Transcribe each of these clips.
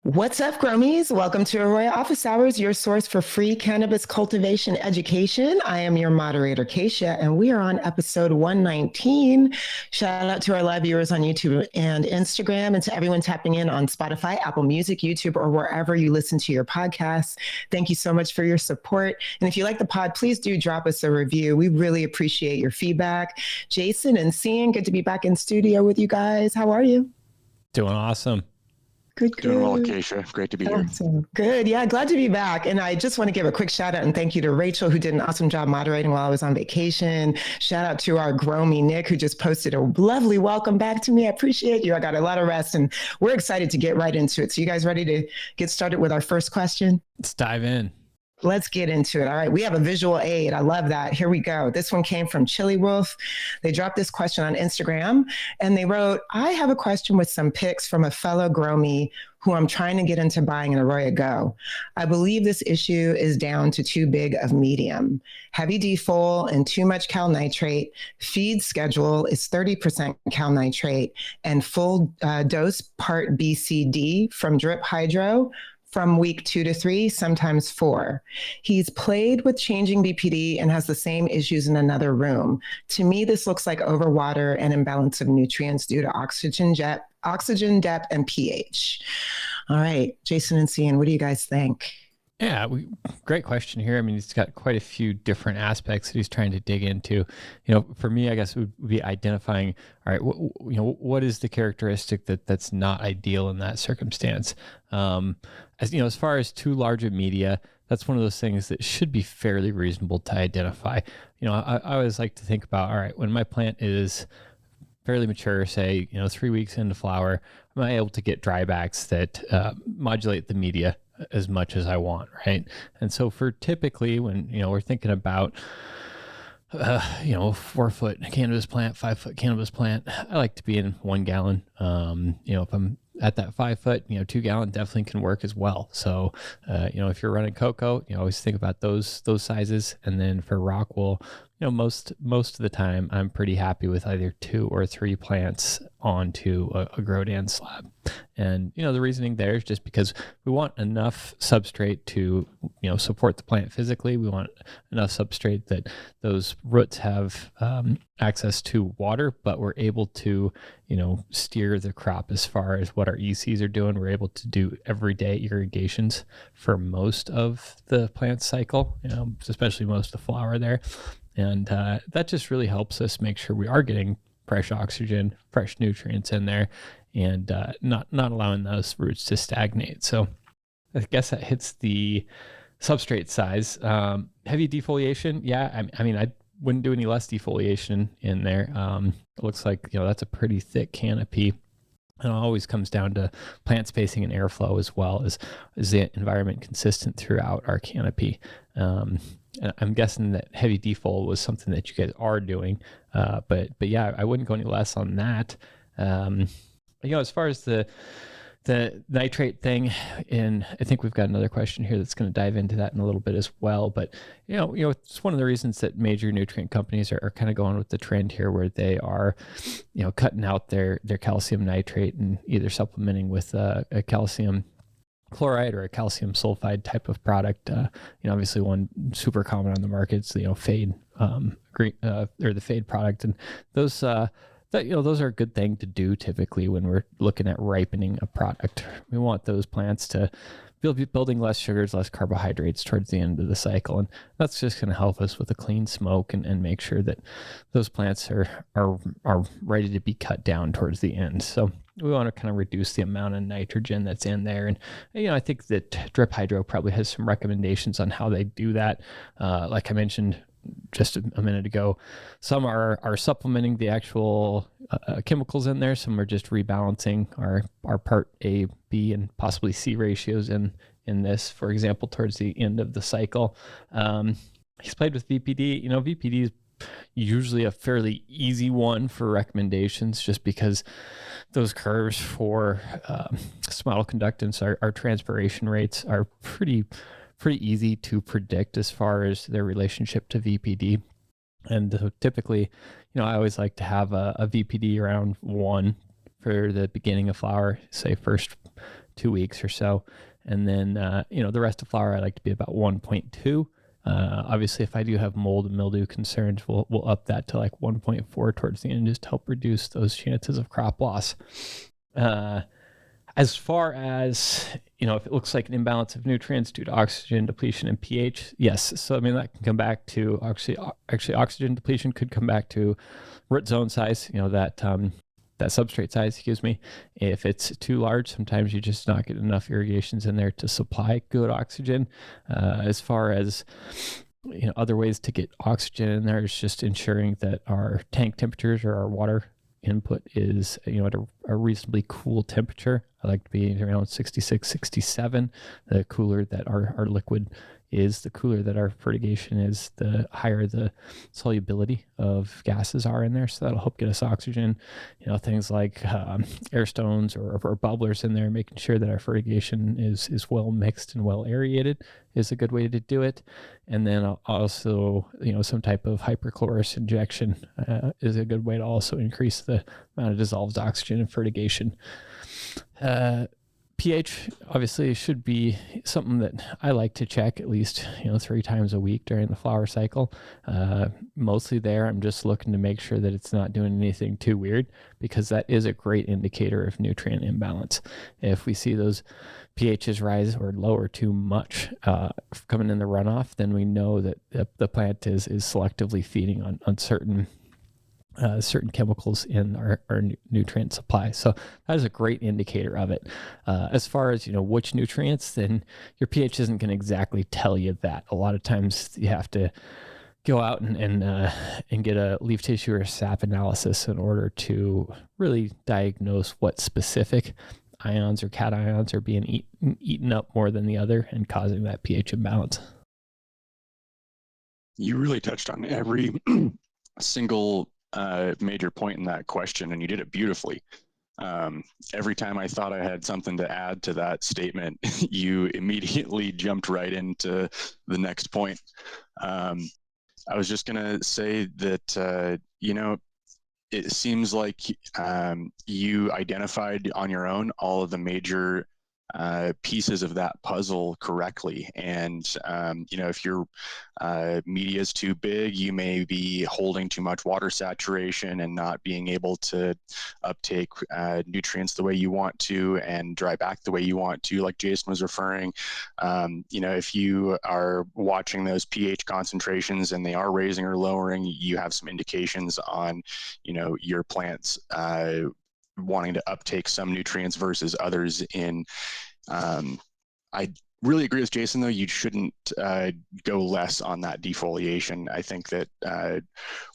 What's up, Grummies? Welcome to AROYA Office Hours, your source for free cannabis cultivation education. I am your moderator, Kaisha, and we are on episode 119. Shout out to our live viewers on YouTube and Instagram, and to everyone tapping in on Spotify, Apple Music, YouTube, or wherever you listen to your podcasts. Thank you so much for your support. And if you like the pod, please do drop us a review. We really appreciate your feedback. Jason and Cian, good to be back in studio with you guys. How are you? Doing awesome. Good. Doing well, Kaisha. Great to be here. Awesome. Good. Yeah, glad to be back. And I just want to give a quick shout out and thank you to Rachel, who did an awesome job moderating while I was on vacation. Shout out to our Gromy Nick, who just posted a lovely welcome back to me. I appreciate you. I got a lot of rest and we're excited to get right into it. So you guys ready to get started with our first question? Let's dive in. Let's get into it. All right. We have a visual aid. I love that. Here we go. This one came from Chili Wolf. They dropped this question on Instagram and they wrote, I have a question with some pics from a fellow Gromy who I'm trying to get into buying an AROYA Go. I believe this issue is down to too big of medium. Heavy defol and too much cal nitrate. Feed schedule is 30% cal nitrate and full dose part BCD from drip hydro from week 2 to 3, sometimes 4. He's played with changing BPD and has the same issues in another room. To me, this looks like overwater and imbalance of nutrients due to oxygen depth, and pH. All right, Jason and Cian, what do you guys think? Yeah, great question here. I mean, he's got quite a few different aspects that he's trying to dig into. For me, I guess it would be identifying, all right, what is the characteristic that's not ideal in that circumstance? As far as too large a media, that's one of those things that should be fairly reasonable to identify. I always like to think about, all right, when my plant is fairly mature, say, 3 weeks into flower, am I able to get drybacks that modulate the media as much as I want, right? And so for typically when, we're thinking about, 4-foot cannabis plant, 5-foot cannabis plant, I like to be in 1 gallon. If I'm at that 5 foot, 2 gallon definitely can work as well. So, if you're running cocoa, always think about those sizes. And then for rock wool, most of the time I'm pretty happy with either 2 or 3 plants onto a Grodan slab. And, the reasoning there is just because we want enough substrate to, support the plant physically. We want enough substrate that those roots have access to water, but we're able to, steer the crop as far as what our ECs are doing. We're able to do everyday irrigations for most of the plant cycle, especially most of the flower there. And that just really helps us make sure we are getting fresh oxygen, fresh nutrients in there, and not allowing those roots to stagnate. So I guess that hits the substrate size. Heavy defoliation, yeah. I wouldn't do any less defoliation in there. It looks like that's a pretty thick canopy. And it always comes down to plant spacing and airflow as well. Is the environment consistent throughout our canopy? And I'm guessing that heavy defol was something that you guys are doing, but yeah, I wouldn't go any less on that. As far as the nitrate thing, and I think we've got another question here that's going to dive into that in a little bit as well. But it's one of the reasons that major nutrient companies are kind of going with the trend here, where they are, cutting out their calcium nitrate and either supplementing with a calcium chloride or a calcium sulfide type of product. Obviously one super common on the market is the fade green or the fade product, and those those are a good thing to do typically when we're looking at ripening a product. We want those plants to be building less sugars, less carbohydrates towards the end of the cycle, and that's just going to help us with a clean smoke and make sure that those plants are ready to be cut down towards the end. So we want to kind of reduce the amount of nitrogen that's in there. And, I think that Drip Hydro probably has some recommendations on how they do that. Like I mentioned just a minute ago, some are supplementing the actual chemicals in there. Some are just rebalancing our part A, B, and possibly C ratios in this, for example, towards the end of the cycle. He's played with VPD. VPD is usually a fairly easy one for recommendations, just because those curves for somatal conductance, our transpiration rates are pretty easy to predict as far as their relationship to VPD. And typically, I always like to have a VPD around 1 for the beginning of flower, say first 2 weeks or so. And then, the rest of flower, I like to be about 1.2. Obviously, if I do have mold and mildew concerns, we'll up that to like 1.4 towards the end, just to help reduce those chances of crop loss. As far as, if it looks like an imbalance of nutrients due to oxygen depletion and pH, yes. So, that can come back to, actually oxygen depletion could come back to root zone size, that substrate size, excuse me. If it's too large, sometimes you just not get enough irrigations in there to supply good oxygen. As far as, other ways to get oxygen in there is just ensuring that our tank temperatures or our water input is, at a reasonably cool temperature. I like to be around 66, 67. The cooler that our liquid is, the cooler that our fertigation is, the higher the solubility of gases are in there. So that'll help get us oxygen. Things like air stones or bubblers in there, making sure that our fertigation is well mixed and well aerated is a good way to do it. And then also, some type of hyperchlorous injection is a good way to also increase the amount of dissolved oxygen in fertigation. pH obviously should be something that I like to check at least 3 times a week during the flower cycle. Mostly there, I'm just looking to make sure that it's not doing anything too weird, because that is a great indicator of nutrient imbalance. If we see those pHs rise or lower too much coming in the runoff, then we know that the plant is selectively feeding on certain chemicals in our nutrient supply. So that is a great indicator of it. As far as, which nutrients, then your pH isn't going to exactly tell you that. A lot of times you have to go out and get a leaf tissue or sap analysis in order to really diagnose what specific ions or cations are being eaten up more than the other and causing that pH imbalance. You really touched on every single major point in that question, and you did it beautifully. Every time I thought I had something to add to that statement, you immediately jumped right into the next point. I was just going to say that, it seems like you identified on your own all of the major pieces of that puzzle correctly. And, if your media is too big, you may be holding too much water saturation and not being able to uptake nutrients the way you want to and dry back the way you want to, like Jason was referring. If you are watching those pH concentrations and they are raising or lowering, you have some indications on, your plants wanting to uptake some nutrients versus others in. I really agree with Jason, though. You shouldn't go less on that defoliation. I think that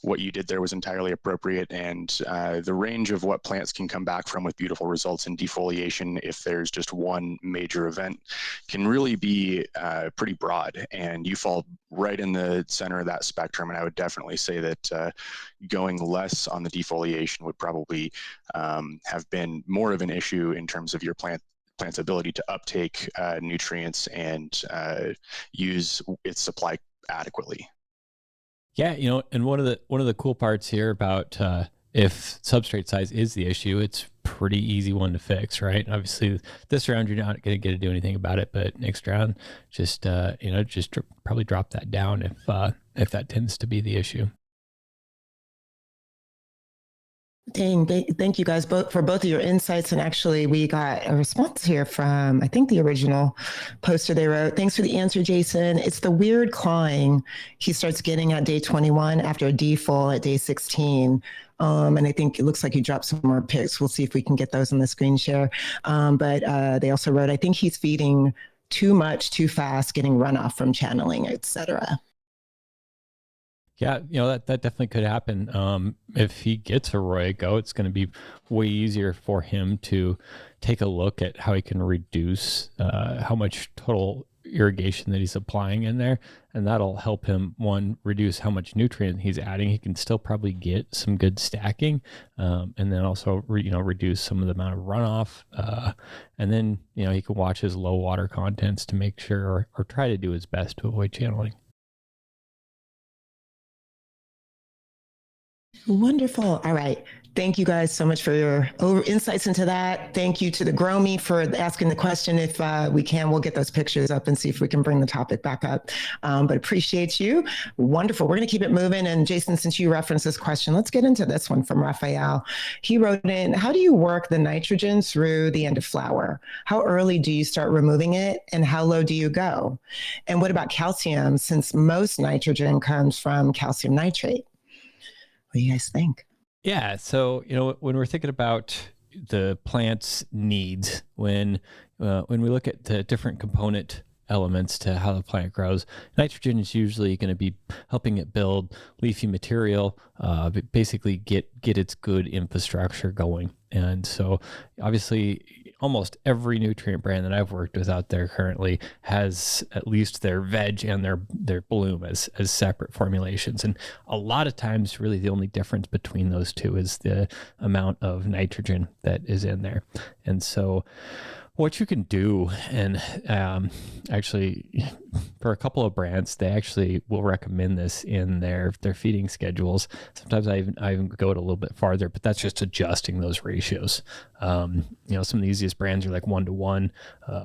what you did there was entirely appropriate, and the range of what plants can come back from with beautiful results in defoliation, if there's just one major event, can really be pretty broad, and you fall right in the center of that spectrum. And I would definitely say that going less on the defoliation would probably have been more of an issue in terms of your plant's ability to uptake nutrients and use its supply adequately. Yeah, and one of the cool parts here about if substrate size is the issue, it's pretty easy one to fix, right? Obviously, this round you're not going to get to do anything about it, but next round, just probably drop that down if that tends to be the issue. Dang, thank you guys both for both of your insights. And actually, we got a response here from, I think, the original poster they wrote. Thanks for the answer, Jason. It's the weird clawing he starts getting at day 21 after a defol at day 16. And I think it looks like he dropped some more pics. We'll see if we can get those on the screen share. But they also wrote, I think he's feeding too much, too fast, getting runoff from channeling, etc. Yeah, that definitely could happen. If he gets AROYA Go, it's going to be way easier for him to take a look at how he can reduce how much total irrigation that he's applying in there. And that'll help him, one, reduce how much nutrient he's adding. He can still probably get some good stacking, and then also, reduce some of the amount of runoff. And then, he can watch his low water contents to make sure or try to do his best to avoid channeling. Wonderful. All right. Thank you guys so much for your insights into that. Thank you to the Grow Me for asking the question. If we can, we'll get those pictures up and see if we can bring the topic back up. But appreciate you. Wonderful. We're going to keep it moving. And Jason, since you referenced this question, let's get into this one from Raphael. He wrote in, how do you work the nitrogen through the end of flower? How early do you start removing it and how low do you go? And what about calcium, since most nitrogen comes from calcium nitrate? What do you guys think? Yeah. So, when we're thinking about the plant's needs, when we look at the different component elements to how the plant grows, nitrogen is usually going to be helping it build leafy material, basically get its good infrastructure going. And so obviously almost every nutrient brand that I've worked with out there currently has at least their veg and their bloom as separate formulations. And a lot of times really the only difference between those two is the amount of nitrogen that is in there. And so what you can do, and actually for a couple of brands, they actually will recommend this in their feeding schedules. Sometimes I even go it a little bit farther, but that's just adjusting those ratios. Some of the easiest brands are like 1-to-1.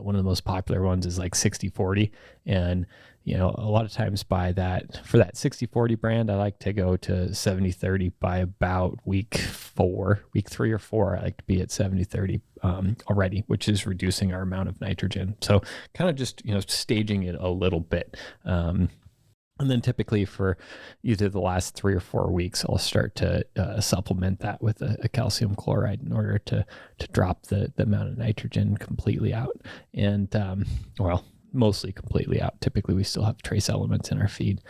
One of the most popular ones is like 60-40. And a lot of times for that 60-40 brand, I like to go to 70-30 by about week 3 or 4. I like to be at 70-30 already, which is reducing our amount of nitrogen. So kind of just, staging it a little bit. And then typically for either the last 3 or 4 weeks, I'll start to supplement that with a calcium chloride in order to drop the amount of nitrogen completely out. And, mostly completely out. Typically we still have trace elements in our feed,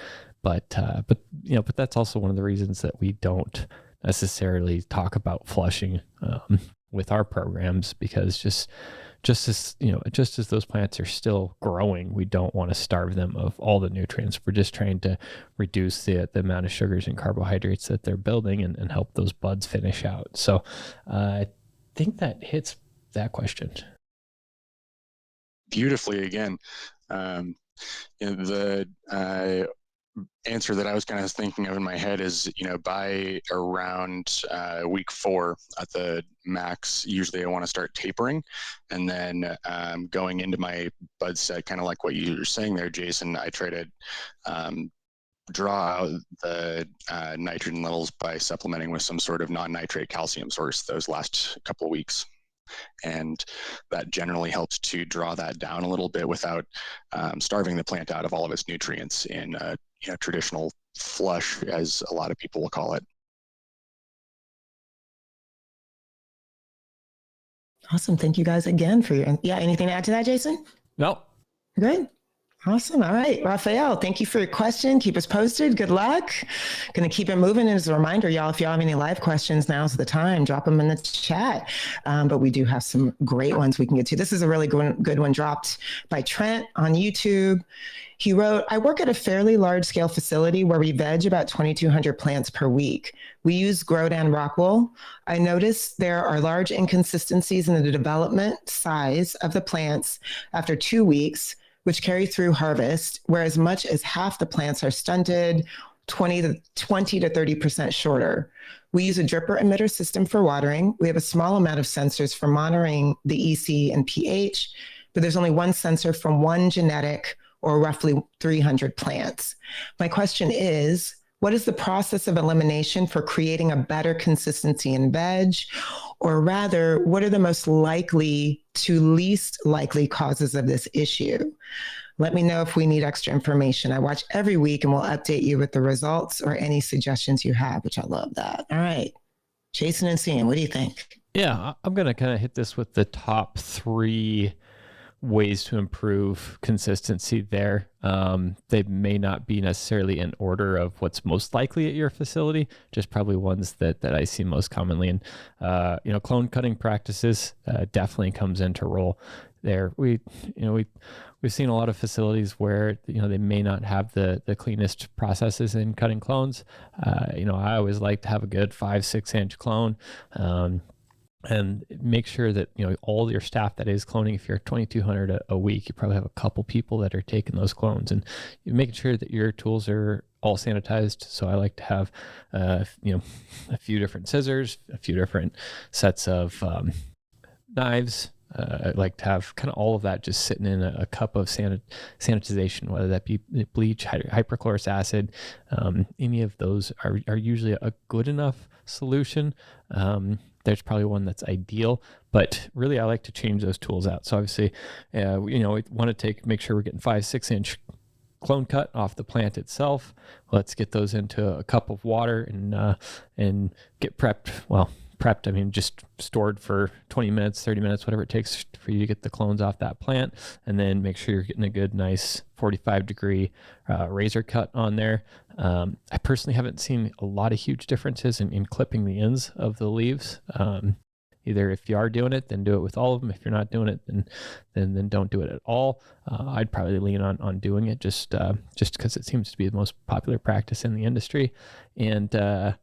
but that's also one of the reasons that we don't necessarily talk about flushing with our programs, because just as those plants are still growing, we don't want to starve them of all the nutrients. We're just trying to reduce the amount of sugars and carbohydrates that they're building and help those buds finish out. So I think that hits that question beautifully again. The answer that I was kind of thinking of in my head is, by around week 4 at the max, usually I want to start tapering. And then going into my bud set, kind of like what you were saying there, Jason, I try to draw out the nitrogen levels by supplementing with some sort of non-nitrate calcium source those last couple of weeks. And that generally helps to draw that down a little bit without starving the plant out of all of its nutrients in a traditional flush, as a lot of people will call it. Awesome. Thank you guys again for anything to add to that, Jason? No. Good. Awesome. All right. Raphael, thank you for your question. Keep us posted. Good luck. Going to keep it moving. As a reminder, y'all, if y'all have any live questions, now's the time. Drop them in the chat. But we do have some great ones we can get to. This is a really good one dropped by Trent on YouTube. He wrote, I work at a fairly large scale facility where we veg about 2,200 plants per week. We use Grodan rockwool. I noticed there are large inconsistencies in the development size of the plants after 2 weeks, which carry through harvest, where as much as half the plants are stunted, 20 to 30% shorter. We use a dripper emitter system for watering. We have a small amount of sensors for monitoring the EC and pH, but there's only one sensor from one genetic or roughly 300 plants. My question is, what is the process of elimination for creating a better consistency in veg? Or rather, what are the most likely to least likely causes of this issue? Let me know if we need extra information. I watch every week and we'll update you with the results or any suggestions you have, which I love that. All right. Jason and Cian, what do you think? Yeah, I'm going to kind of hit this with the top 3 ways to improve consistency there. They may not be necessarily in order of what's most likely at your facility, just probably ones that I see most commonly. And clone cutting practices definitely comes into role there. We've seen a lot of facilities where they may not have the cleanest processes in cutting clones. I always like to have a good 5-6 inch clone. And make sure that all your staff that is cloning, if you're 2,200 a week, you probably have a couple people that are taking those clones, and you're making sure that your tools are all sanitized. So I like to have, you know, a few different scissors, a few different sets of knives. I like to have kind of all of that just sitting in a cup of sanitization, whether that be bleach, hypochlorous acid. Any of those are usually a good enough solution. There's probably one that's ideal, but really I like to change those tools out. So obviously, you know, we want to make sure we're getting 5-6 inch clone cut off the plant itself. Let's get those into a cup of water and get prepped. Well, prepped, I mean, just stored for 20 minutes, 30 minutes, whatever it takes for you to get the clones off that plant. And then make sure you're getting a good, nice 45-degree razor cut on there. I personally haven't seen a lot of huge differences in clipping the ends of the leaves. Either if you are doing it, then do it with all of them. If you're not doing it, then don't do it at all. I'd probably lean on doing it just because it seems to be the most popular practice in the industry. And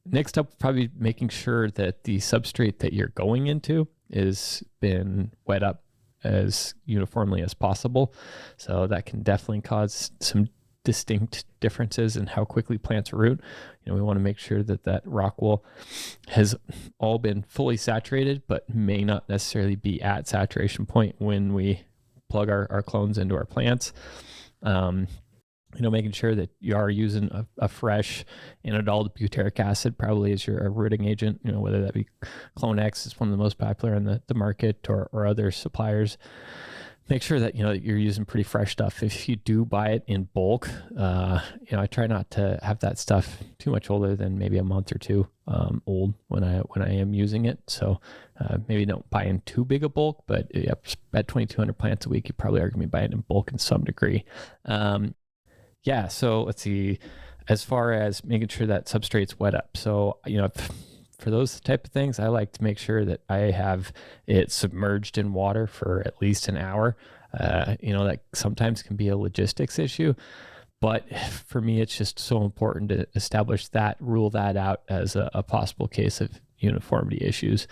next up, probably making sure that the substrate that you're going into is been wet up as uniformly as possible. So that can definitely cause some distinct differences in how quickly plants root. You know, we want to make sure that rock wool has all been fully saturated, but may not necessarily be at saturation point when we plug our clones into our plants. You know, making sure that you are using a fresh anodol butyric acid probably as your rooting agent, you know, whether that be Clone X is one of the most popular in the market or other suppliers. Make sure that, you know, you're using pretty fresh stuff. If you do buy it in bulk, you know, I try not to have that stuff too much older than maybe a month or two old when I am using it. So maybe don't buy in too big a bulk, but at 2,200 plants a week, you probably are going to be buying in bulk in some degree. Yeah, so let's see, as far as making sure that substrate's wet up. So, you know, for those type of things, I like to make sure that I have it submerged in water for at least an hour. You know, that sometimes can be a logistics issue, but for me, it's just so important to establish that, rule that out as a possible case of uniformity issues.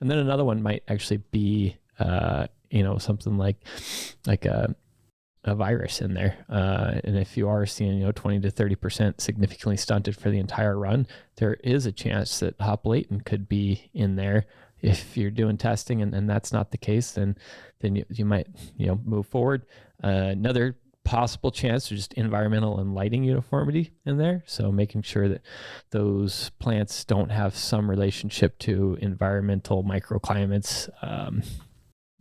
And then another one might actually be, you know, something like a virus in there. And if you are seeing, you know, 20 to 30% significantly stunted for the entire run, there is a chance that hop latent could be in there. If you're doing testing and that's not the case, then you might, you know, move forward. Another possible chance is just environmental and lighting uniformity in there. So making sure that those plants don't have some relationship to environmental microclimates,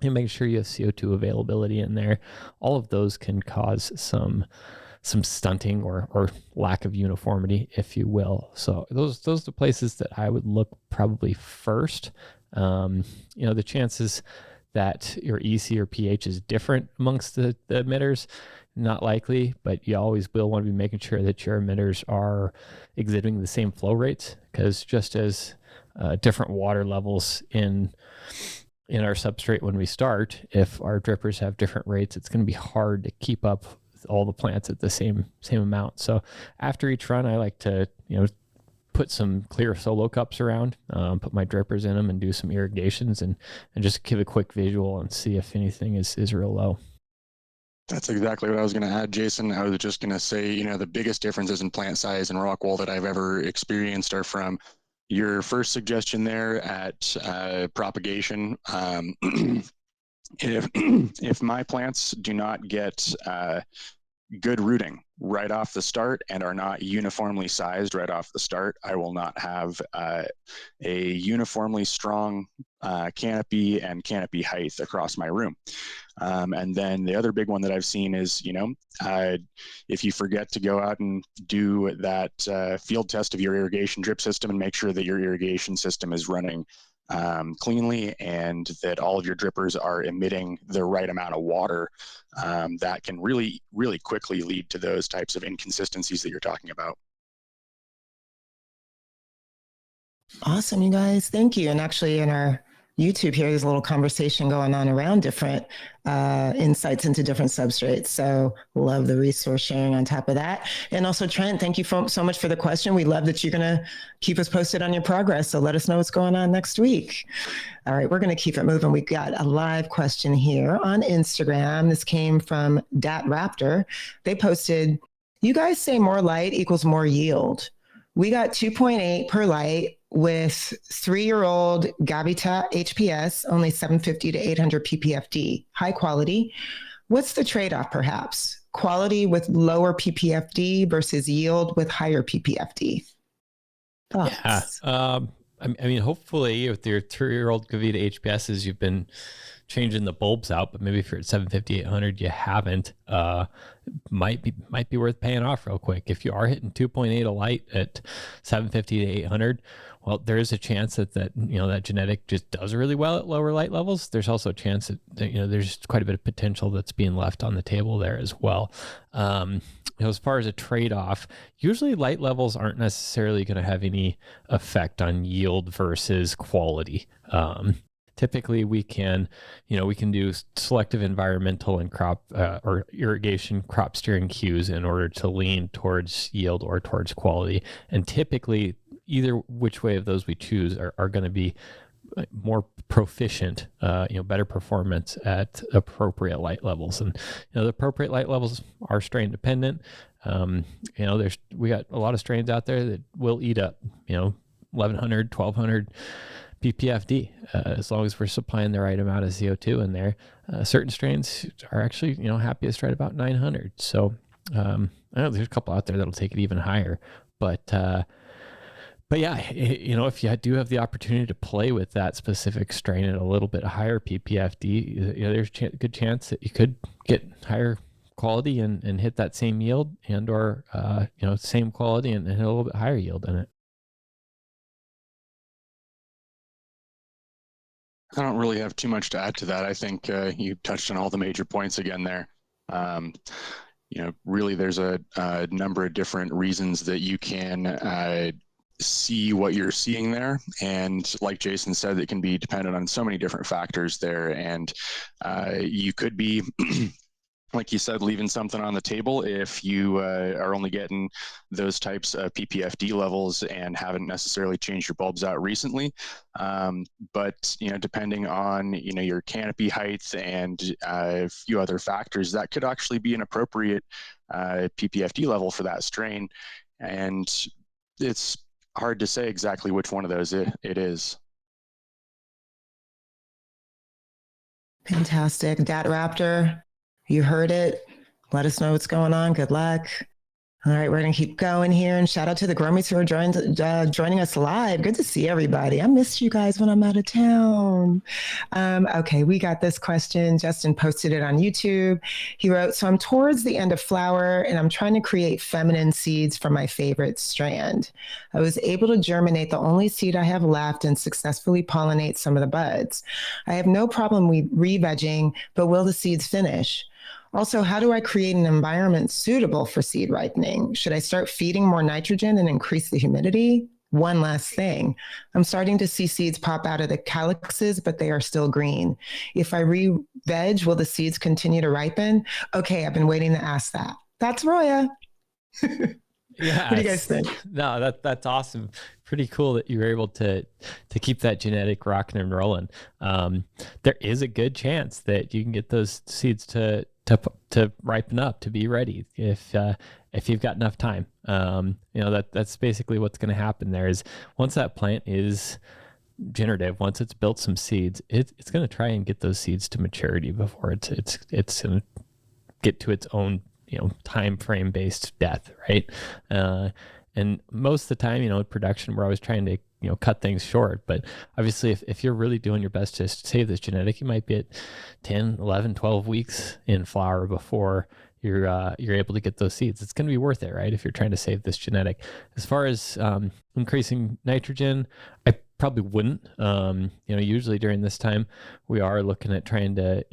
and making sure you have CO2 availability in there. All of those can cause some stunting or lack of uniformity, if you will. So those are the places that I would look probably first. You know, the chances that your EC or pH is different amongst the emitters, not likely, but you always will want to be making sure that your emitters are exhibiting the same flow rates, because just as different water levels in our substrate when we start, if our drippers have different rates, it's going to be hard to keep up with all the plants at the same amount. So after each run, I like to, you know, put some clear solo cups around, put my drippers in them and do some irrigations and just give a quick visual and see if anything is real low. That's exactly what I was going to add, Jason. I was just going to say, you know, the biggest differences in plant size and rock wool that I've ever experienced are from your first suggestion there at propagation. If my plants do not get good rooting right off the start and are not uniformly sized right off the start, I will not have a uniformly strong canopy and canopy height across my room. And then the other big one that I've seen is, you know, if you forget to go out and do that field test of your irrigation drip system and make sure that your irrigation system is running cleanly and that all of your drippers are emitting the right amount of water, that can really, really quickly lead to those types of inconsistencies that you're talking about. Awesome, you guys. Thank you. And actually in our YouTube here, there's a little conversation going on around different insights into different substrates. So love the resource sharing on top of that. And also Trent, thank you so much for the question. We love that you're going to keep us posted on your progress. So let us know what's going on next week. All right, we're going to keep it moving. We got a live question here on Instagram. This came from Dat Raptor. They posted, You guys say more light equals more yield. We got 2.8 per light with 3-year-old Gavita HPS, only 750 to 800 PPFD, high quality. What's the trade-off, perhaps? Quality with lower PPFD versus yield with higher PPFD. Thoughts? Yeah. I mean, hopefully with your 3-year-old Gavita HPSs, you've been changing the bulbs out, but maybe if you're at 750, 800, you haven't. Might be worth paying off real quick. If you are hitting 2.8 a light at 750 to 800, well, there is a chance that genetic just does really well at lower light levels. There's also a chance that there's quite a bit of potential that's being left on the table there as well. As far as a trade-off, usually light levels aren't necessarily going to have any effect on yield versus quality. Typically we can do selective environmental and crop or irrigation crop steering cues in order to lean towards yield or towards quality. And typically either which way of those we choose are going to be more proficient, better performance at appropriate light levels. And, the appropriate light levels are strain dependent. We got a lot of strains out there that will eat up, 1100, 1200 PPFD, as long as we're supplying the right amount of CO2 in there. Certain strains are actually, happiest right about 900. So, I know there's a couple out there that'll take it even higher, but yeah, if you do have the opportunity to play with that specific strain at a little bit higher PPFD, there's a good chance that you could get higher quality and hit that same yield or same quality and hit a little bit higher yield in it. I don't really have too much to add to that. I think you touched on all the major points again there. Really there's a number of different reasons that you can see what you're seeing there. And like Jason said, it can be dependent on so many different factors there. And you could be, like you said, leaving something on the table if you are only getting those types of PPFD levels and haven't necessarily changed your bulbs out recently. But depending on your canopy height and a few other factors, that could actually be an appropriate PPFD level for that strain. And it's hard to say exactly which one of those it is. Fantastic. Dat Raptor, you heard it. Let us know what's going on. Good luck. All right, we're going to keep going here. And shout out to the Gromies who are joining us live. Good to see everybody. I missed you guys when I'm out of town. Okay, we got this question. Justin posted it on YouTube. He wrote, so I'm towards the end of flower and I'm trying to create feminine seeds for my favorite strand. I was able to germinate the only seed I have left and successfully pollinate some of the buds. I have no problem with revegging, but will the seeds finish? Also, how do I create an environment suitable for seed ripening? Should I start feeding more nitrogen and increase the humidity? One last thing. I'm starting to see seeds pop out of the calyxes, but they are still green. If I re-veg, will the seeds continue to ripen? Okay, I've been waiting to ask that. That's Roya. Yeah. What do you guys think? No, that's awesome. Pretty cool that you were able to keep that genetic rocking and rolling. There is a good chance that you can get those seeds to ripen up, to be ready if you've got enough time. That's basically what's going to happen there is once that plant is generative, once it's built some seeds, it's going to try and get those seeds to maturity before it's going to get to its own time frame based death, right? And most of the time, in production, we're always trying to cut things short. But obviously, if you're really doing your best to save this genetic, you might be at 10, 11, 12 weeks in flower before you're able to get those seeds. It's going to be worth it, right? If you're trying to save this genetic. As far as increasing nitrogen, I probably wouldn't. Usually during this time, we are looking at trying to,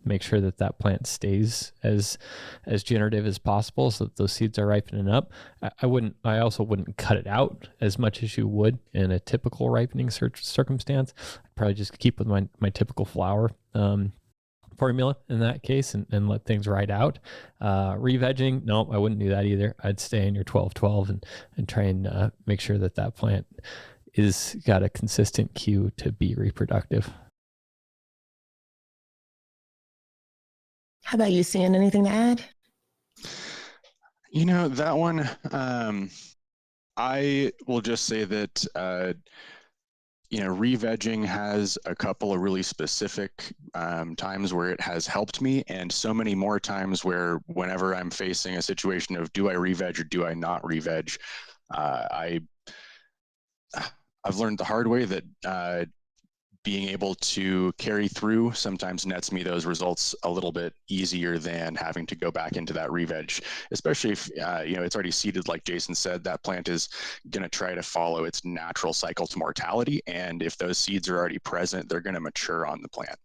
make sure that plant stays as generative as possible so that those seeds are ripening up. I also wouldn't cut it out as much as you would in a typical ripening circumstance. I'd probably just keep with my typical flower formula in that case and let things ride out. Revegging, no, I wouldn't do that either. I'd stay in your 12-12 and try and make sure that plant is got a consistent cue to be reproductive. How about you, Cian? Anything to add? You know, that one, I will just say that, revegging has a couple of really specific times where it has helped me, and so many more times where whenever I'm facing a situation of do I reveg or do I not reveg, I've learned the hard way that being able to carry through sometimes nets me those results a little bit easier than having to go back into that reveg, especially if it's already seeded. Like Jason said, that plant is going to try to follow its natural cycle to mortality, and if those seeds are already present, they're going to mature on the plant.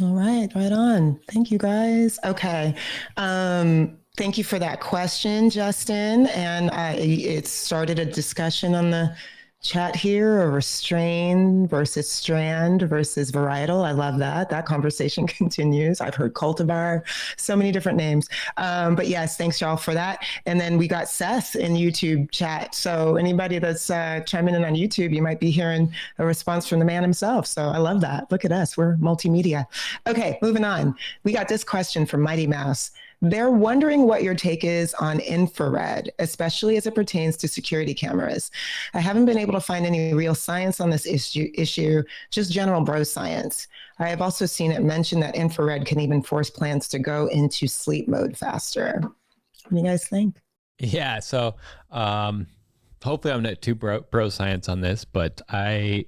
All right, right on. Thank you, guys. Okay. Thank you for that question, Justin. And it started a discussion on the chat here over strain versus strand versus varietal. I love that. That conversation continues. I've heard cultivar, so many different names. But yes, thanks y'all for that. And then we got Seth in YouTube chat. So anybody that's chiming in on YouTube, you might be hearing a response from the man himself. So I love that. Look at us. We're multimedia. Okay, moving on. We got this question from Mighty Mouse. They're wondering what your take is on infrared, especially as it pertains to security cameras. I haven't been able to find any real science on this issue, just general bro science. I have also seen it mentioned that infrared can even force plants to go into sleep mode faster. What do you guys think? Yeah, so hopefully I'm not too bro science on this, but I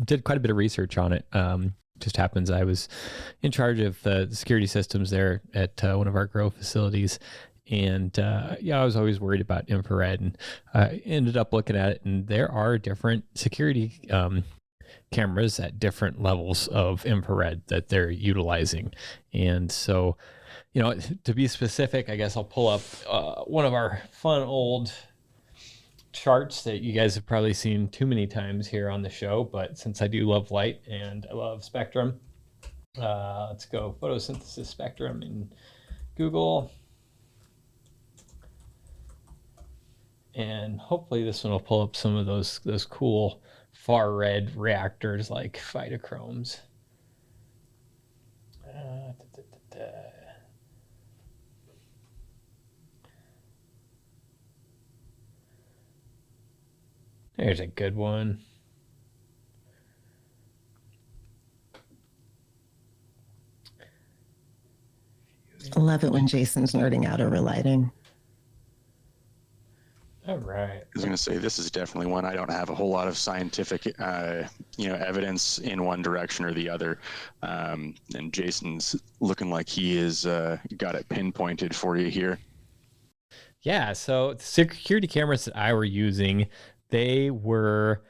did quite a bit of research on it. Just happens I was in charge of the security systems there at one of our grow facilities. And I was always worried about infrared, and I ended up looking at it, and there are different security cameras at different levels of infrared that they're utilizing. And so, to be specific, I guess I'll pull up one of our fun old charts that you guys have probably seen too many times here on the show, but since I do love light and I love spectrum, let's go photosynthesis spectrum in Google, and hopefully this one will pull up some of those cool far red reactors like phytochromes. There's a good one. I love it when Jason's nerding out over lighting. All right. I was going to say, this is definitely one I don't have a whole lot of scientific, evidence in one direction or the other. And Jason's looking like he is got it pinpointed for you here. Yeah. So the security cameras that I were using, they were,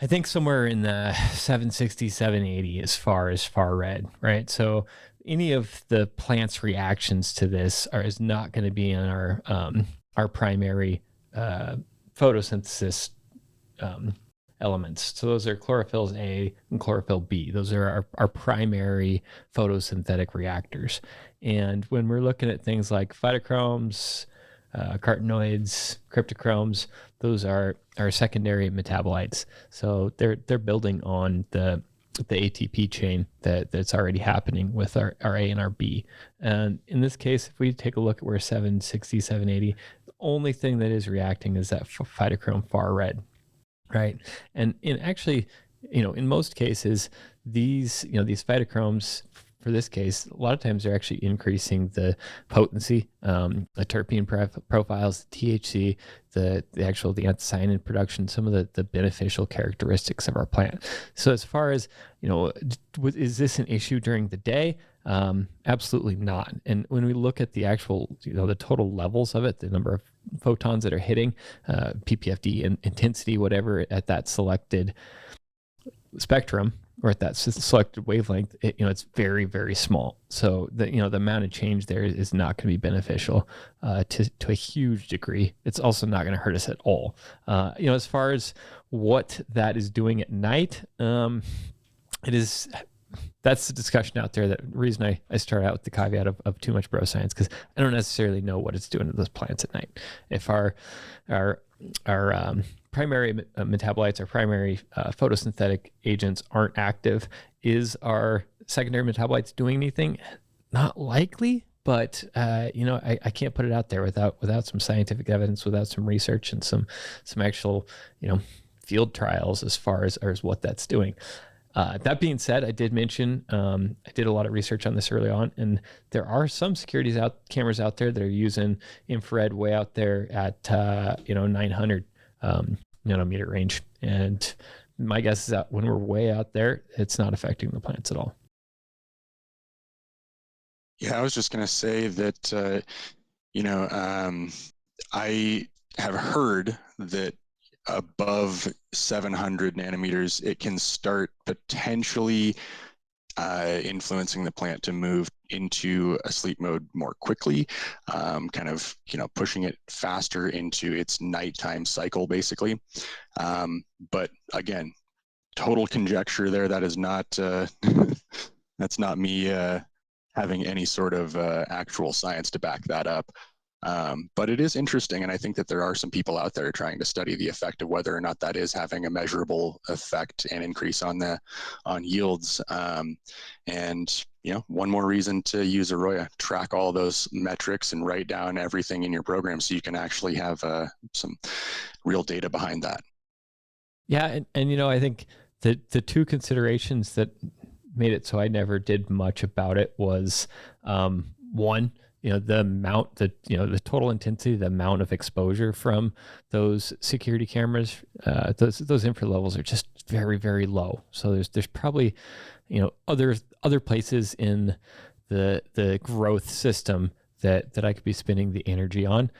I think, somewhere in the 760, 780 as far as far red, right? So any of the plant's reactions to this is not going to be in our primary photosynthesis elements. So those are chlorophylls A and chlorophyll B. Those are our primary photosynthetic reactors. And when we're looking at things like phytochromes, carotenoids, cryptochromes, those are our secondary metabolites. So they're building on the ATP chain that's already happening with our A and our B. And in this case, if we take a look at where 760, 780, the only thing that is reacting is that phytochrome far red, right? And actually, in most cases, these phytochromes, for this case, a lot of times they're actually increasing the potency, the terpene profiles, the THC, the anthocyanin production, some of the beneficial characteristics of our plant. So as far as, is this an issue during the day? Absolutely not. And when we look at the actual, the total levels of it, the number of photons that are hitting, PPFD and intensity, whatever, at that selected spectrum, or at that selected wavelength, it's very, very small. So the amount of change there is not going to be beneficial to a huge degree. It's also not going to hurt us at all. As far as what that is doing at night, that's the discussion out there. That reason I start out with the caveat of too much bro science, because I don't necessarily know what it's doing to those plants at night. If our primary metabolites, our primary photosynthetic agents aren't active, is our secondary metabolites doing anything? Not likely, but I can't put it out there without some scientific evidence, without some research and some actual field trials as far as what that's doing. That being said, I did mention I did a lot of research on this early on, and there are some cameras out there that are using infrared way out there at 900 nanometer range, and my guess is that when we're way out there, it's not affecting the plants at all. Yeah, I was just going to say that I have heard that above 700 nanometers, it can start potentially influencing the plant to move into a sleep mode more quickly, kind of, pushing it faster into its nighttime cycle, basically. But again, total conjecture there. That is not, that's not me having any sort of actual science to back that up. But it is interesting, and I think that there are some people out there trying to study the effect of whether or not that is having a measurable effect and increase on yields. And one more reason to use AROYA. Track all those metrics and write down everything in your program so you can actually have some real data behind that. Yeah, and I think the two considerations that made it so I never did much about it was one, the amount, the total intensity, the amount of exposure from those security cameras, those infra levels are just very, very low. So there's probably, other places in the growth system that I could be spending the energy on.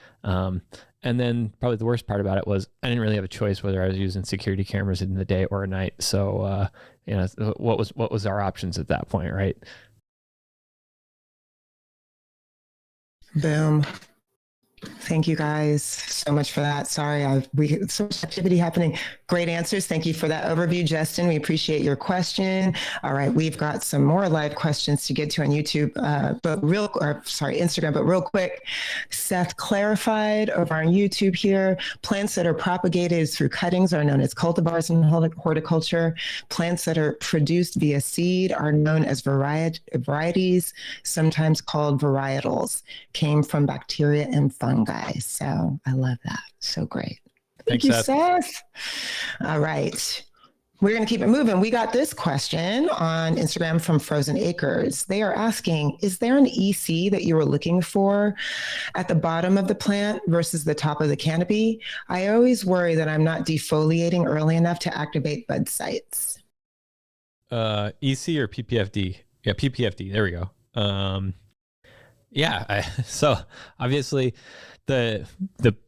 And then probably the worst part about it was I didn't really have a choice whether I was using security cameras in the day or at night. So, what was our options at that point, right? Boom. Thank you guys so much for that. Sorry, we so much activity happening. Great answers. Thank you for that overview, Justin. We appreciate your question. All right, we've got some more live questions to get to on YouTube, Instagram. But real quick, Seth clarified over on YouTube here. Plants that are propagated through cuttings are known as cultivars in horticulture. Plants that are produced via seed are known as varieties, sometimes called varietals. Came from bacteria and fungi. So I love that. So great. Thank you, Seth. All right. We're going to keep it moving. We got this question on Instagram from Frozen Acres. They are asking, is there an EC that you were looking for at the bottom of the plant versus the top of the canopy? I always worry that I'm not defoliating early enough to activate bud sites. EC or PPFD? Yeah, PPFD. There we go. So obviously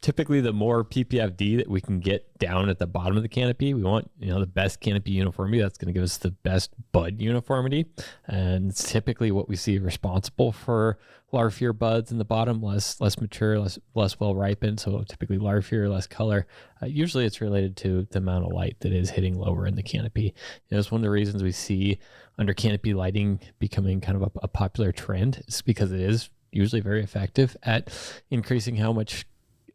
typically the more PPFD that we can get down at the bottom of the canopy, we want, the best canopy uniformity. That's going to give us the best bud uniformity. And it's typically what we see responsible for larvier buds in the bottom, less mature, less well ripened. So typically larvier, less color. Usually it's related to the amount of light that is hitting lower in the canopy. It's one of the reasons we see under canopy lighting becoming kind of a popular trend. It's because it is usually very effective at increasing how much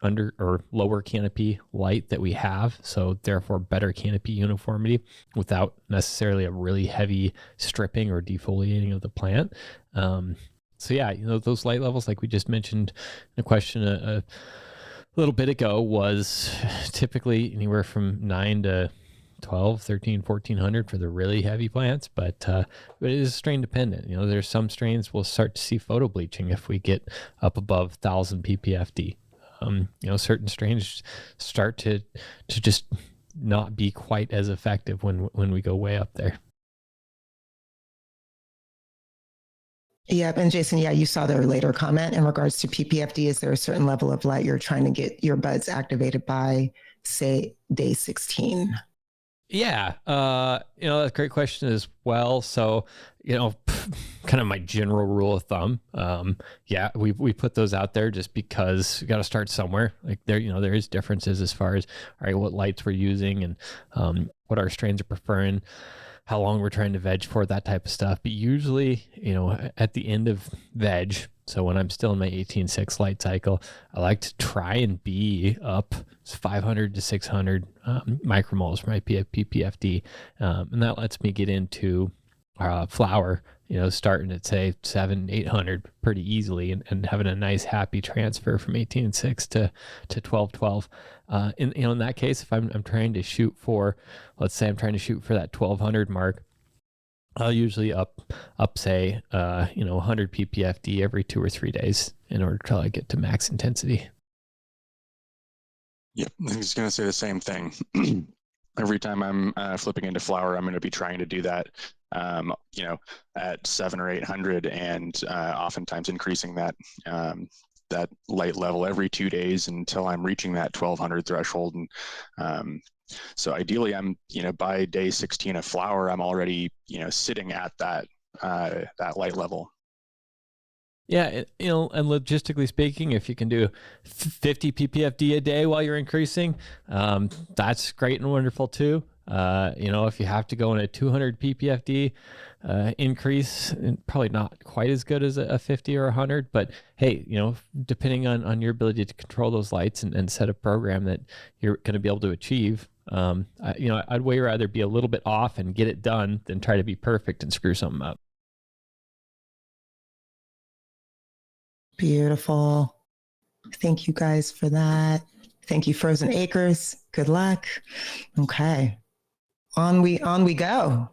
under or lower canopy light that we have. So therefore better canopy uniformity without necessarily a really heavy stripping or defoliating of the plant. Those light levels, like we just mentioned in a question a little bit ago, was typically anywhere from 9 to 12, 13, 1400 for the really heavy plants, but it is strain dependent. There's some strains we'll start to see photo bleaching if we get up above 1000 ppfd. Certain strains start to just not be quite as effective when we go way up there. Yep. And Jason, you saw their later comment in regards to PPFD. Is there a certain level of light you're trying to get your buds activated by, say, day 16? Yeah, that's a great question as well. So, kind of my general rule of thumb. We put those out there just because we got to start somewhere. Like there is differences as far as, all right, what lights we're using and what our strains are preferring, how long we're trying to veg for, that type of stuff. But usually, at the end of veg, so when I'm still in my 18.6 light cycle, I like to try and be up 500 to 600 micromoles for my PPFD. And that lets me get into flower starting at say 700-800 pretty easily, and having a nice happy transfer from 18.6 to 12.12. In that case, if I'm trying to shoot for, let's say I'm trying to shoot for that 1200 mark, I'll usually up say 100 PPFD every 2 or 3 days in order to get to max intensity. Yep, I was going to say the same thing. Every time I'm flipping into flower, I'm going to be trying to do that, at 700 or 800, and oftentimes increasing that that light level every 2 days until I'm reaching that 1200 threshold. And so ideally, I'm by day 16 of flower, I'm already sitting at that light level. Yeah, and logistically speaking, if you can do 50 PPFD a day while you're increasing, that's great and wonderful too. If you have to go in a 200 PPFD increase, probably not quite as good as a 50 or 100, but hey, depending on your ability to control those lights and set a program that you're going to be able to achieve, I'd way rather be a little bit off and get it done than try to be perfect and screw something up. Beautiful. Thank you guys for that. Thank you, Frozen Acres. Good luck. Okay. On we go.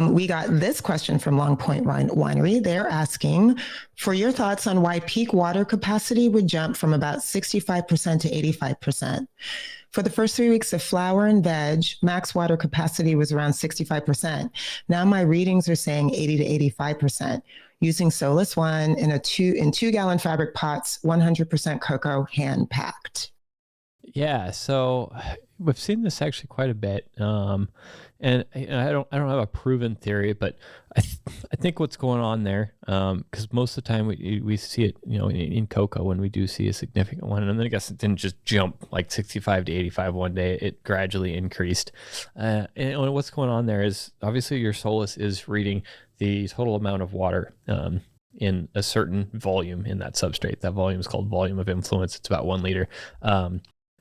We got this question from Long Point Winery. They're asking for your thoughts on why peak water capacity would jump from about 65% to 85%. For the first 3 weeks of flower and veg, max water capacity was around 65%. Now my readings are saying 80 to 85%. Using Solus 1 in 2 gallon fabric pots, 100% cocoa, hand packed. Yeah, so we've seen this actually quite a bit, and I don't have a proven theory, but I think what's going on there, because most of the time we see it, in cocoa when we do see a significant one, and then I guess it didn't just jump like 65 to 85 one day; it gradually increased. And what's going on there is obviously your Solus is reading the total amount of water in a certain volume in that substrate. That volume is called volume of influence. It's about 1 liter.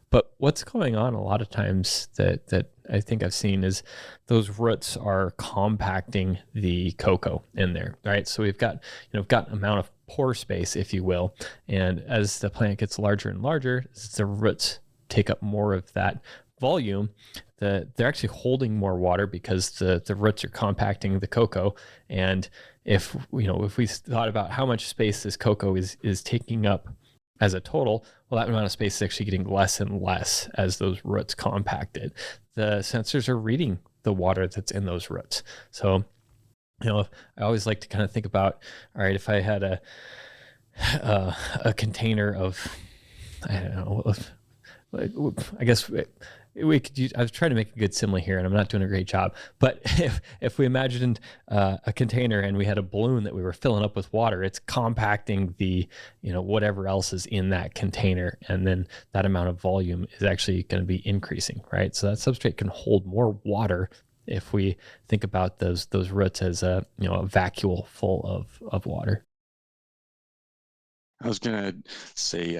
But what's going on a lot of times that I think I've seen is those roots are compacting the cocoa in there, right? So we've got an amount of pore space, if you will, and as the plant gets larger and larger, as the roots take up more of that volume, they're actually holding more water because the roots are compacting the cocoa. And if we thought about how much space this cocoa is taking up as a total, well, that amount of space is actually getting less and less as those roots compact it. The sensors are reading the water that's in those roots. So, I always like to kind of think about, all right, if I had a container of, I don't know, I guess we could use, I was trying to make a good simile here and I'm not doing a great job, but if we imagined a container and we had a balloon that we were filling up with water, it's compacting the, whatever else is in that container. And then that amount of volume is actually going to be increasing, right? So that substrate can hold more water if we think about those roots as a vacuole full of water. I was going to say,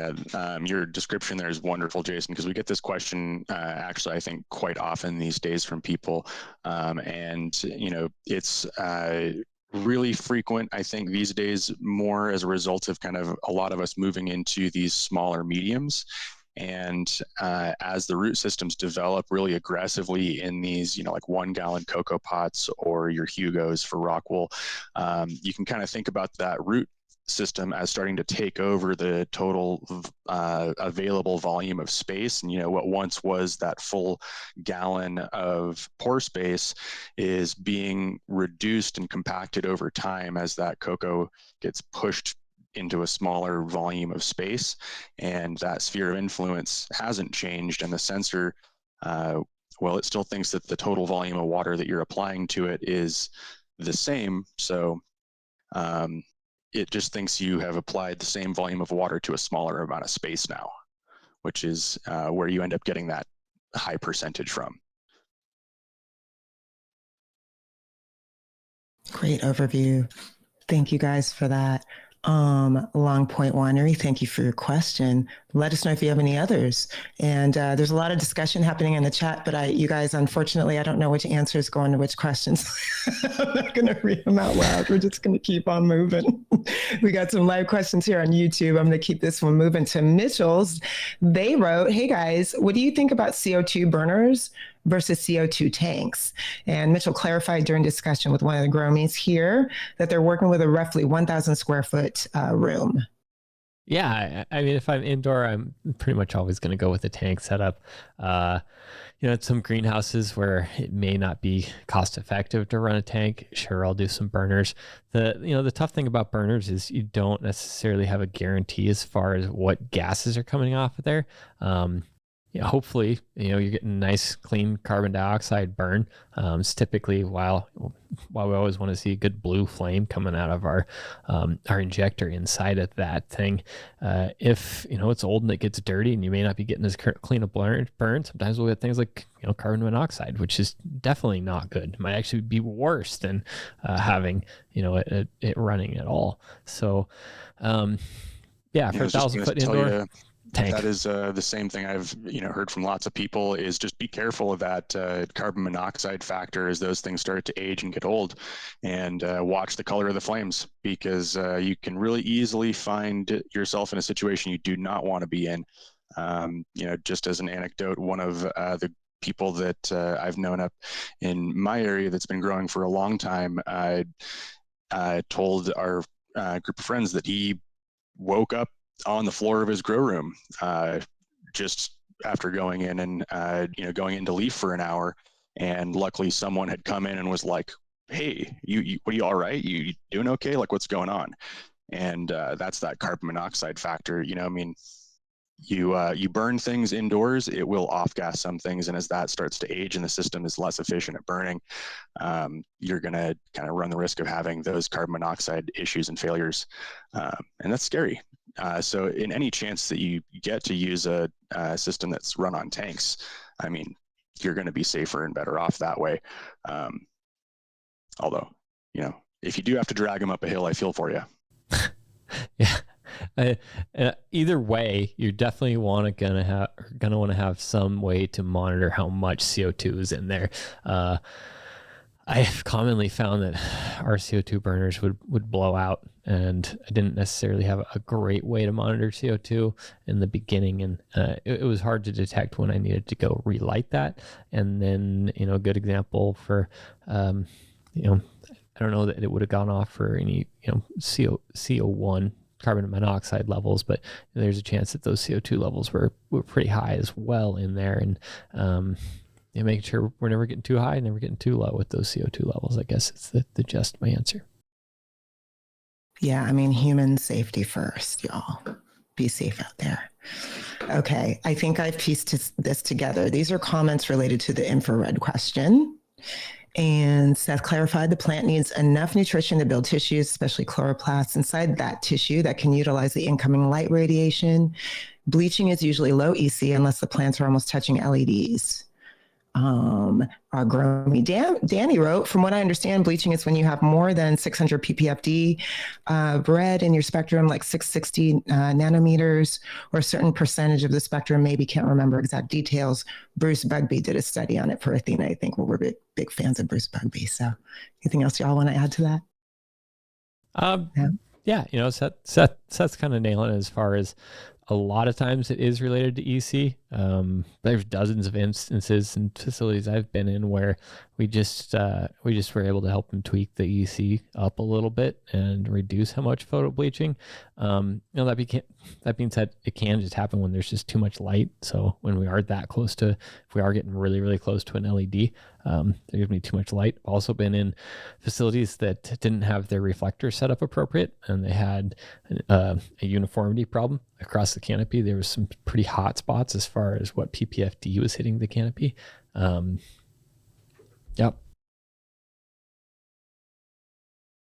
your description there is wonderful, Jason, because we get this question actually, I think, quite often these days from people. And it's really frequent, I think, these days, more as a result of kind of a lot of us moving into these smaller mediums. And as the root systems develop really aggressively in these, like 1 gallon cocoa pots or your Hugos for Rockwool, you can kind of think about that root system as starting to take over the total available volume of space. And what once was that full gallon of pore space is being reduced and compacted over time as that cocoa gets pushed into a smaller volume of space, and that sphere of influence hasn't changed, and the sensor, it still thinks that the total volume of water that you're applying to it is the same. So it just thinks you have applied the same volume of water to a smaller amount of space now, which is where you end up getting that high percentage from. Great overview. Thank you guys for that. Long Point Winery, thank you for your question. Let us know if you have any others. And there's a lot of discussion happening in the chat, but you guys, unfortunately, I don't know which answers go into which questions. I'm not going to read them out loud. We're just going to keep on moving. We got some live questions here on YouTube. I'm going to keep this one moving to Mitchell's. They wrote, hey guys, what do you think about CO2 burners versus CO2 tanks? And Mitchell clarified during discussion with one of the Gromies here that they're working with a roughly 1,000 square foot room. Yeah, I mean, if I'm indoor, I'm pretty much always going to go with the tank setup. At some greenhouses where it may not be cost effective to run a tank, sure, I'll do some burners. The tough thing about burners is you don't necessarily have a guarantee as far as what gases are coming off of there. Hopefully, you're getting a nice, clean carbon dioxide burn. It's typically while we always want to see a good blue flame coming out of our injector inside of that thing. If it's old and it gets dirty and you may not be getting as clean a burn, sometimes we'll get things like carbon monoxide, which is definitely not good. It might actually be worse than having it running at all. So for 1,000 foot indoor. Tank. That is the same thing I've heard from lots of people, is just be careful of that carbon monoxide factor as those things start to age and get old, and watch the color of the flames, because you can really easily find yourself in a situation you do not want to be in. Just as an anecdote, one of the people that I've known up in my area that's been growing for a long time, I told our group of friends that he woke up on the floor of his grow room just after going in and going into leaf for an hour, and luckily someone had come in and was like, hey, you what are you all right, you doing okay, like what's going on? And that's that carbon monoxide factor. You burn things indoors, it will off gas some things, and as that starts to age and the system is less efficient at burning, you're going to kind of run the risk of having those carbon monoxide issues and failures, and that's scary. So in any chance that you get to use a system that's run on tanks, I mean, you're going to be safer and better off that way. Although, if you do have to drag them up a hill, I feel for you. Yeah. Either way, you're definitely want to have some way to monitor how much CO2 is in there. I've commonly found that our CO2 burners would blow out, and I didn't necessarily have a great way to monitor CO2 in the beginning, and it was hard to detect when I needed to go relight that. And then, a good example for, I don't know that it would have gone off for any, CO1 carbon monoxide levels, but there's a chance that those CO2 levels were pretty high as well in there, and making sure we're never getting too high, never getting too low with those CO2 levels. I guess it's the gist of my answer. Yeah, I mean, human safety first, y'all. Be safe out there. Okay, I think I've pieced this together. These are comments related to the infrared question. And Seth clarified the plant needs enough nutrition to build tissues, especially chloroplasts inside that tissue that can utilize the incoming light radiation. Bleaching is usually low EC unless the plants are almost touching LEDs. Our Gromy Danny wrote, from what I understand, bleaching is when you have more than 600 ppfd red in your spectrum, like 660 nanometers, or a certain percentage of the spectrum. Maybe can't remember exact details. Bruce Bugby did a study on it for Athena. I think we're big fans of Bruce Bugby. So anything else y'all want to add to that? Yeah, Seth's kind of nailing it as far as a lot of times it is related to EC. There's dozens of instances and facilities I've been in where we just were able to help them tweak the EC up a little bit and reduce how much photo bleaching. That being said, it can just happen when there's just too much light. So when we are that close to, if we are getting really, really close to an LED, there's gonna be too much light. Also been in facilities that didn't have their reflector set up appropriate, and they had a uniformity problem across the canopy. There was some pretty hot spots as far as what PPFD was hitting the canopy. Yep.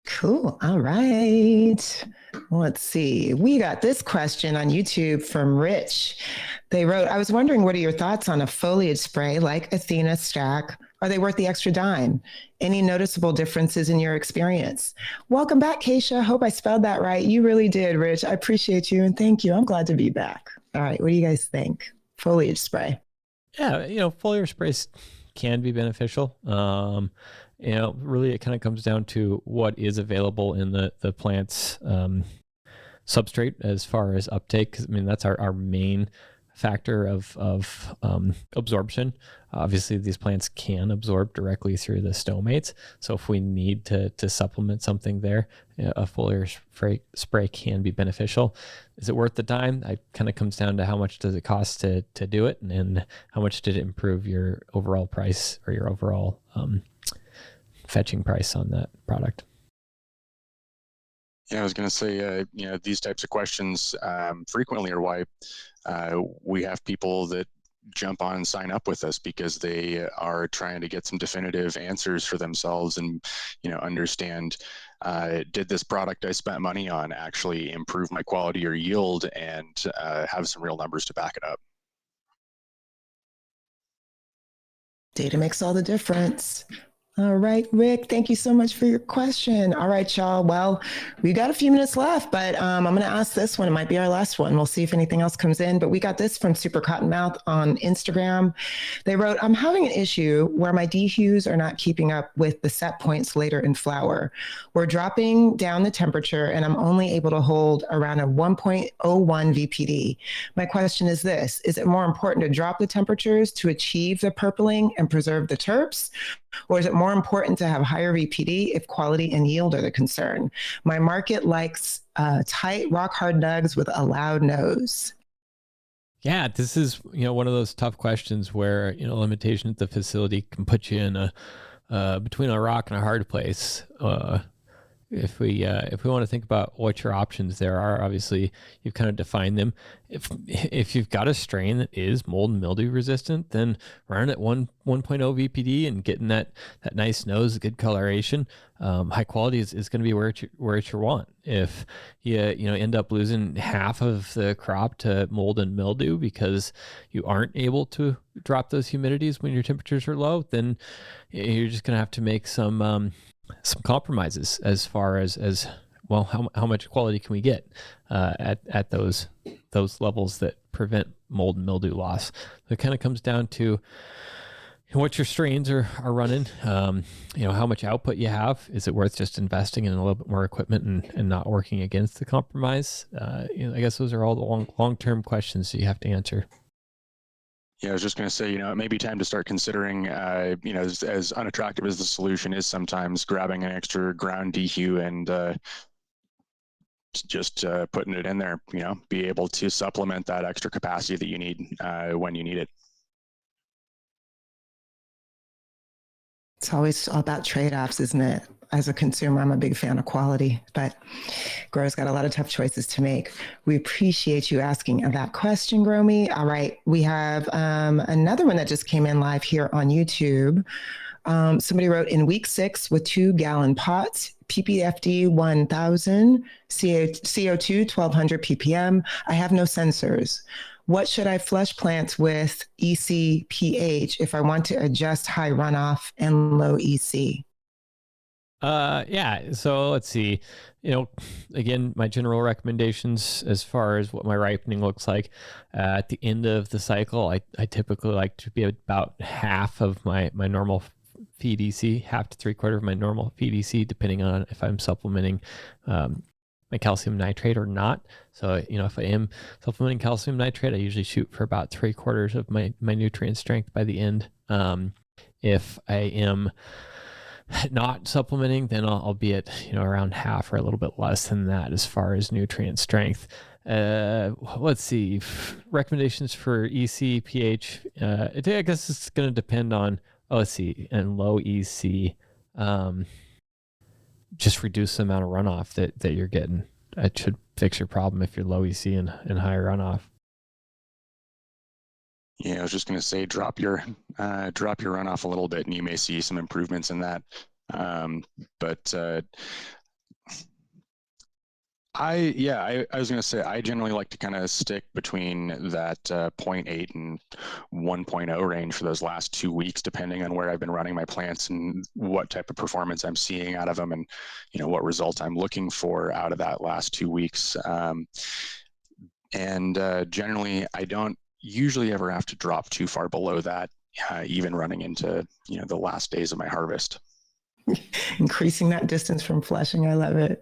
Cool. All right. Let's see. We got this question on YouTube from Rich. They wrote, I was wondering, what are your thoughts on a foliage spray like Athena Stack Are they worth the extra dime? Any noticeable differences in your experience? Welcome back, Kaisha. Hope I spelled that right. You really did, Rich. I appreciate you and thank you. I'm glad to be back. All right, what do you guys think? Foliage spray. Yeah, foliar sprays can be beneficial. Really it kind of comes down to what is available in the plant's substrate as far as uptake. 'Cause, I mean, that's our main factor of absorption. Obviously, these plants can absorb directly through the stomates. So if we need to supplement something there, a foliar spray can be beneficial. Is it worth the dime? It kind of comes down to how much does it cost to do it, and how much did it improve your overall price or your overall fetching price on that product. Yeah, I was going to say, these types of questions frequently are why we have people that jump on and sign up with us, because they are trying to get some definitive answers for themselves and, understand, did this product I spent money on actually improve my quality or yield, and have some real numbers to back it up. Data makes all the difference. All right, Rick, thank you so much for your question. All right, y'all. Well, we got a few minutes left, but I'm going to ask this one. It might be our last one. We'll see if anything else comes in. But we got this from Super Cottonmouth on Instagram. They wrote, I'm having an issue where my dehues are not keeping up with the set points later in flower. We're dropping down the temperature, and I'm only able to hold around a 1.01 VPD. My question is this: is it more important to drop the temperatures to achieve the purpling and preserve the terps? Or is it more important to have higher VPD if quality and yield are the concern? My market likes tight, rock hard nugs with a loud nose. Yeah, this is one of those tough questions where limitation at the facility can put you in a between a rock and a hard place. If we want to think about what your options there are, obviously you've kind of defined them. If you've got a strain that is mold and mildew resistant, then run at 1.0 VPD and getting that nice nose, good coloration. High quality is going to be where it's your want. If you end up losing half of the crop to mold and mildew because you aren't able to drop those humidities when your temperatures are low, then you're just going to have to make some compromises as far as well, how much quality can we get at those levels that prevent mold and mildew loss. So it kind of comes down to what your strains are running, how much output you have. Is it worth just investing in a little bit more equipment and not working against the compromise? I guess those are all the long-term questions that you have to answer. Yeah, I was just going to say, it may be time to start considering, as unattractive as the solution is sometimes, grabbing an extra ground dehu and just putting it in there, be able to supplement that extra capacity that you need when you need it. It's always all about trade-offs, isn't it? As a consumer, I'm a big fan of quality, but Grow's got a lot of tough choices to make. We appreciate you asking that question, Gromi. All right, we have another one that just came in live here on YouTube. Somebody wrote, in week 6 with 2-gallon pots, PPFD 1000, CO2 1200 ppm. I have no sensors. What should I flush plants with EC pH if I want to adjust high runoff and low EC? Yeah, so let's see. Again, my general recommendations as far as what my ripening looks like at the end of the cycle, I typically like to be about half of my normal feed EC, half to 3/4 of my normal feed EC, depending on if I'm supplementing my calcium nitrate or not. So, if I am supplementing calcium nitrate, I usually shoot for about 3/4 of my nutrient strength by the end. If I am not supplementing, then I'll be at around half or a little bit less than that as far as nutrient strength. Let's see, recommendations for EC pH. I guess it's going to depend on let's see, and low EC. Just reduce the amount of runoff that you're getting. That should fix your problem if you're low EC and higher runoff. Yeah, I was just going to say, drop your runoff a little bit, and you may see some improvements in that. But I was going to say, I generally like to kind of stick between that 0.8 and 1.0 range for those last 2 weeks, depending on where I've been running my plants and what type of performance I'm seeing out of them, and what result I'm looking for out of that last 2 weeks. Generally, I don't usually ever have to drop too far below that, even running into the last days of my harvest. Increasing that distance from flushing. I love it.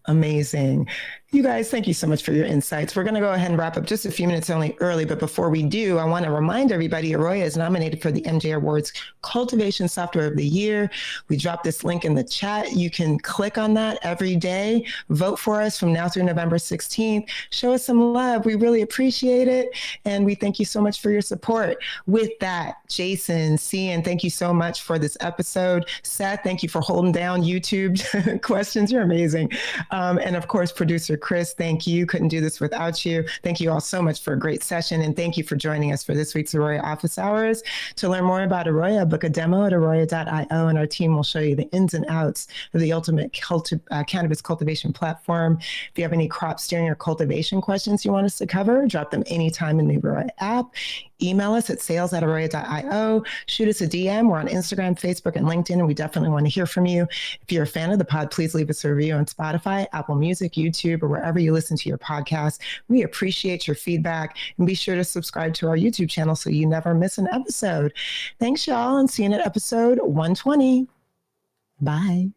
Amazing. You guys, thank you so much for your insights. We're going to go ahead and wrap up just a few minutes only early, but before we do, I want to remind everybody AROYA is nominated for the MJ Awards Cultivation Software of the Year. We dropped this link in the chat. You can click on that every day. Vote for us from now through November 16th. Show us some love. We really appreciate it. And we thank you so much for your support. With that, Jason, Cian, thank you so much for this episode. Seth, thank you for holding down YouTube questions. You're amazing. And of course, producer Chris, thank you. Couldn't do this without you. Thank you all so much for a great session. And thank you for joining us for this week's AROYA Office Hours. To learn more about AROYA, book a demo at aroya.io, and our team will show you the ins and outs of the ultimate cannabis cultivation platform. If you have any crop steering or cultivation questions you want us to cover, drop them anytime in the AROYA app. Email us at sales@aroya.io. Shoot us a DM. We're on Instagram, Facebook, and LinkedIn, and we definitely want to hear from you. If you're a fan of the pod, please leave us a review on Spotify, Apple Music, YouTube, or wherever you listen to your podcast. We appreciate your feedback, and be sure to subscribe to our YouTube channel so you never miss an episode. Thanks, y'all, and see you in episode 120. Bye.